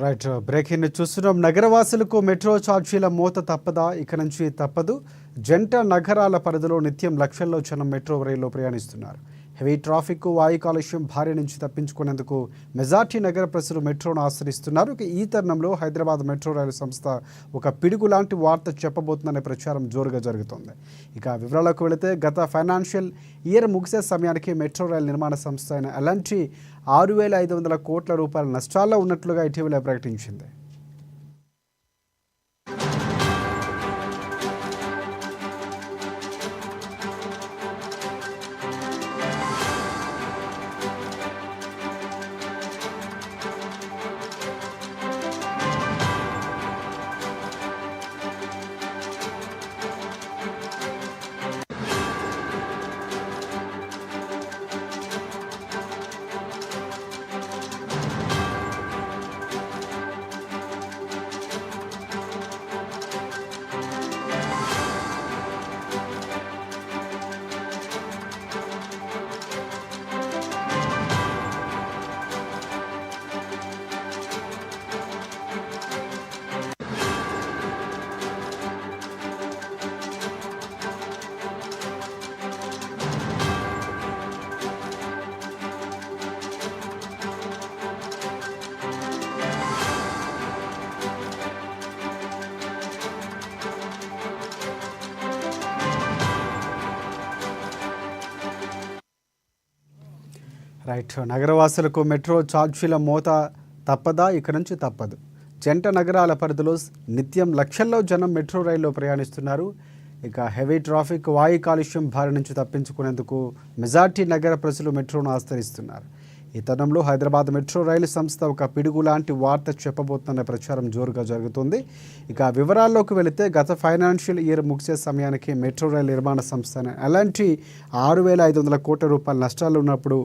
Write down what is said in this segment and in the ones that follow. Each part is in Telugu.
రైట్ బ్రేకింగ్ చూస్తున్నాం. నగరవాసులకు మెట్రో ఛార్జీల మోత తప్పదా? ఇక నుంచి తప్పదు. జంట నగరాల పరిధిలో నిత్యం లక్షల్లో జనం మెట్రో రైల్లో ప్రయాణిస్తున్నారు. హెవీ ట్రాఫిక్, వాయు కాలుష్యం భారీ నుంచి తప్పించుకునేందుకు మెజార్టీ నగర ప్రజలు మెట్రోను ఆశ్రయిస్తున్నారు. ఈ తరుణంలో హైదరాబాద్ మెట్రో రైలు సంస్థ ఒక పిడుగు లాంటి వార్త చెప్పబోతుందనే ప్రచారం జోరుగా జరుగుతోంది. ఇక వివరాలకు వెళితే గత ఫైనాన్షియల్ ఇయర్ ముగిసే సమయానికి మెట్రో రైలు నిర్మాణ సంస్థ అయిన ఎల్ఎన్టీ 6,500 కోట్ల రూపాయల నష్టాల్లో ఉన్నట్లుగా ఇటీవల ప్రకటించింది. రైట్ నగరవాసులకు మెట్రో ఛార్జీల మోత తప్పదా? ఇక నుంచి తప్పదు. జంట నగరాల పరిధిలో నిత్యం లక్షల్లో జనం మెట్రో రైల్లో ప్రయాణిస్తున్నారు. ఇక హెవీ ట్రాఫిక్, వాయు కాలుష్యం బారి నుంచి తప్పించుకునేందుకు మెజార్టీ నగర ప్రజలు మెట్రోను ఆశ్రయిస్తున్నారు. ఈ తరుణంలో హైదరాబాద్ మెట్రో రైలు సంస్థ ఒక పిడుగు లాంటి వార్త చెప్పబోతున్న ప్రచారం జోరుగా జరుగుతుంది. ఇక వివరాల్లోకి వెళితే గత ఫైనాన్షియల్ ఇయర్ ముగిసే సమయానికి మెట్రో రైలు నిర్మాణ సంస్థ ఎల్ఎన్టీ 6,500 కోట్ల రూపాయల నష్టాలు ఉన్నప్పుడు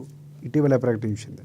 ఇటీవల ప్రకటించింది.